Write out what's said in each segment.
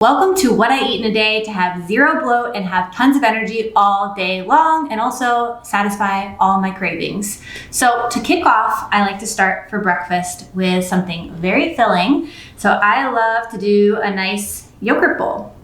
Welcome to what I eat in a day to have zero bloat and have tons of energy all day long and also satisfy all my cravings. So to kick off, I like to start for breakfast with something very filling. So I love to do a nice yogurt bowl.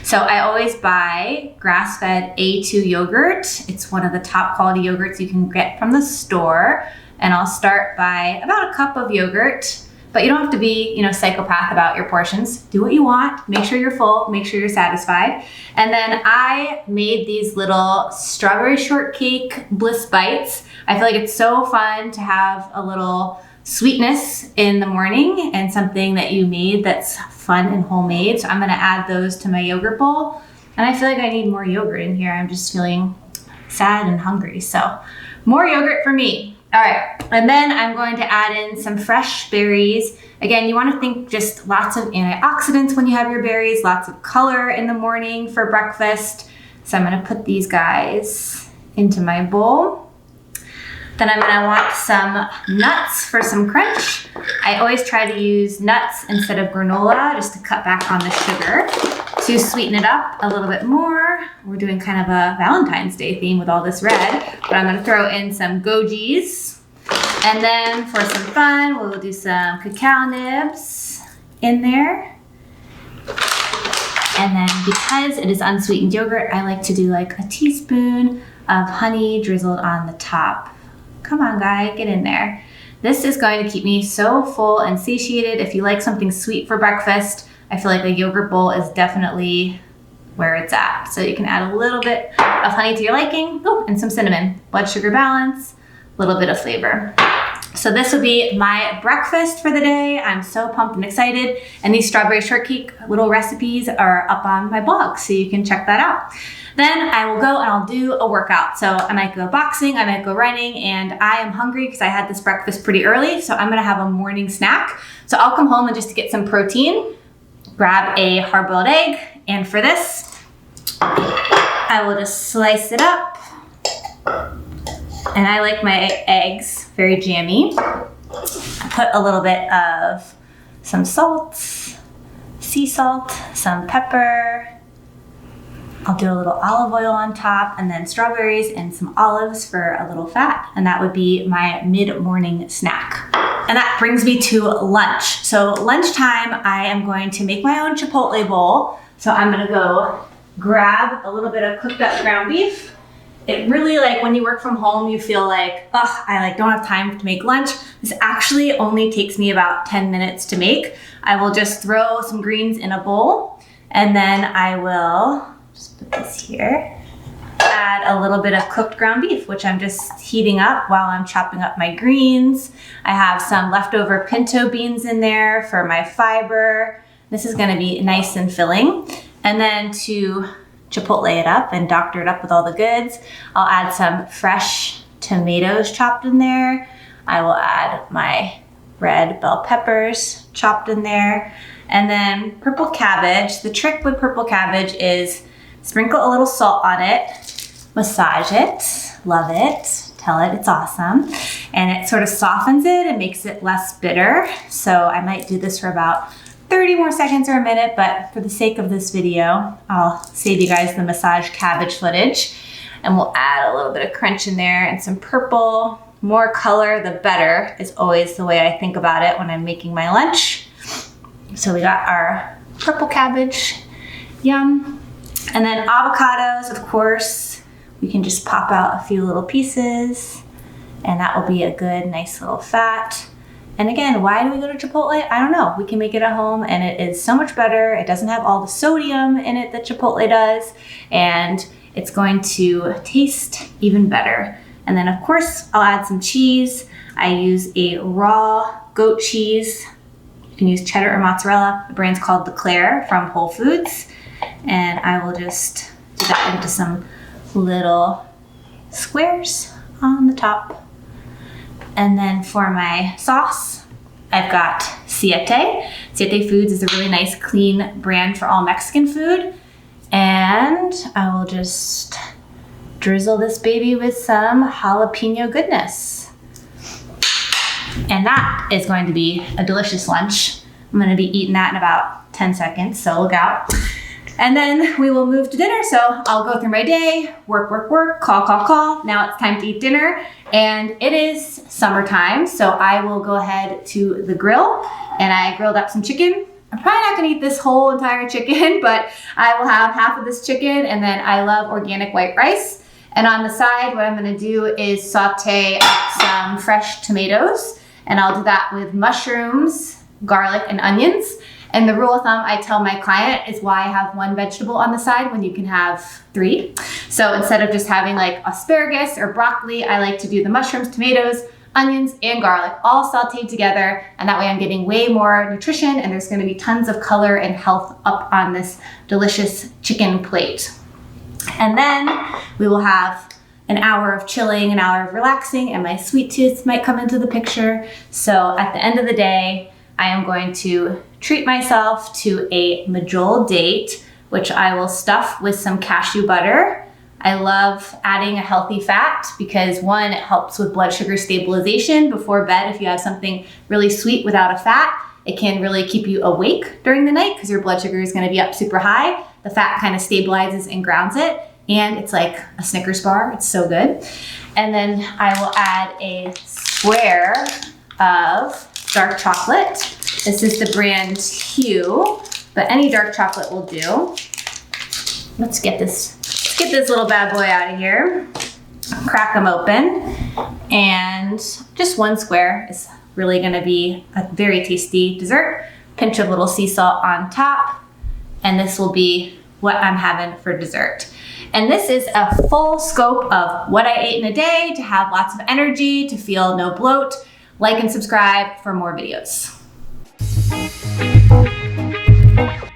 So I always buy grass-fed A2 yogurt. It's one of the top quality yogurts you can get from the store. And I'll start by about a cup of yogurt. But you don't have to be, psychopath about your portions. Do what you want, make sure you're full, make sure you're satisfied. And then I made these little strawberry shortcake Bliss bites. I feel like it's so fun to have a little sweetness in the morning and something that you made that's fun and homemade. So I'm gonna add those to my yogurt bowl. And I feel like I need more yogurt in here. I'm just feeling sad and hungry. So more yogurt for me. All right, and then I'm going to add in some fresh berries. Again, you want to think just lots of antioxidants when you have your berries, lots of color in the morning for breakfast. So I'm going to put these guys into my bowl. Then I'm going to want some nuts for some crunch. I always try to use nuts instead of granola just to cut back on the sugar. To sweeten it up a little bit more, we're doing kind of a Valentine's Day theme with all this red, but I'm gonna throw in some Veggies. And then for some fun, we'll do some cacao nibs in there. And then because it is unsweetened yogurt, I like to do like a teaspoon of honey drizzled on the top. Come on, guy, get in there. This is going to keep me so full and satiated. If you like something sweet for breakfast, I feel like a yogurt bowl is definitely where it's at. So you can add a little bit of honey to your liking. Oh, and some cinnamon. Blood sugar balance, a little bit of flavor. So this will be my breakfast for the day. I'm so pumped and excited. And these strawberry shortcake little recipes are up on my blog, so you can check that out. Then I will go and I'll do a workout. So I might go boxing, I might go running, and I am hungry because I had this breakfast pretty early. So I'm gonna have a morning snack. So I'll come home and just get some protein. Grab a hard-boiled egg, and for this, I will just slice it up. And I like my eggs very jammy. I put a little bit of some salt, sea salt, some pepper. I'll do a little olive oil on top, and then strawberries and some olives for a little fat. And that would be my mid-morning snack. And that brings me to lunch. So lunchtime, I am going to make my own Chipotle bowl. So I'm gonna go grab a little bit of cooked up ground beef. It really, when you work from home, you feel like, I don't have time to make lunch. This actually only takes me about 10 minutes to make. I will just throw some greens in a bowl, and then I will just put this here. Add a little bit of cooked ground beef, which I'm just heating up while I'm chopping up my greens. I have some leftover pinto beans in there for my fiber. This is gonna be nice and filling. And then to Chipotle it up and doctor it up with all the goods, I'll add some fresh tomatoes chopped in there. I will add my red bell peppers chopped in there. And then purple cabbage. The trick with purple cabbage is sprinkle a little salt on it, massage it, love it, tell it it's awesome. And it sort of softens it and makes it less bitter. So I might do this for about 30 more seconds or a minute, but for the sake of this video, I'll save you guys the massage cabbage footage. And we'll add a little bit of crunch in there and some purple. More color, the better, is always the way I think about it when I'm making my lunch. So we got our purple cabbage, yum. And then avocados, of course, we can just pop out a few little pieces, and that will be a good, nice little fat. And again, why do we go to Chipotle? I don't know. We can make it at home, and it is so much better. It doesn't have all the sodium in it that Chipotle does, and it's going to taste even better. And then, of course, I'll add some cheese. I use a raw goat cheese. You can use cheddar or mozzarella. The brand's called Leclerc from Whole Foods. And I will just do that into some little squares on the top. And then for my sauce, I've got Sautéed. Sautéed Foods is a really nice, clean brand for all Mexican food. And I will just drizzle this baby with some jalapeno goodness. And that is going to be a delicious lunch. I'm going to be eating that in about 10 seconds, so look out. And then we will move to dinner. So I'll go through my day, work, call. Now it's time to eat dinner. And it is summertime, so I will go ahead to the grill, and I grilled up some chicken. I'm probably not gonna eat this whole entire chicken, but I will have half of this chicken, and then I love organic white rice. And on the side, what I'm gonna do is saute up some fresh tomatoes, and I'll do that with mushrooms, garlic, and onions. And the rule of thumb I tell my client is why I have one vegetable on the side when you can have 3. So instead of just having like asparagus or broccoli, I like to do the mushrooms, tomatoes, onions, and garlic all sauteed together. And that way I'm getting way more nutrition, and there's gonna be tons of color and health up on this delicious chicken plate. And then we will have an hour of chilling, an hour of relaxing, and my sweet tooth might come into the picture. So at the end of the day, I am going to treat myself to a medjool date, which I will stuff with some cashew butter. I love adding a healthy fat because 1, it helps with blood sugar stabilization before bed. If you have something really sweet without a fat, it can really keep you awake during the night because your blood sugar is gonna be up super high. The fat kind of stabilizes and grounds it, and it's like a Snickers bar. It's so good. And then I will add a square of dark chocolate. This is the brand Hue, but any dark chocolate will do. Let's get this little bad boy out of here. Crack them open, and just 1 square is really gonna be a very tasty dessert. Pinch of little sea salt on top, and this will be what I'm having for dessert. And this is a full scope of what I ate in a day to have lots of energy, to feel no bloat. Like and subscribe for more videos.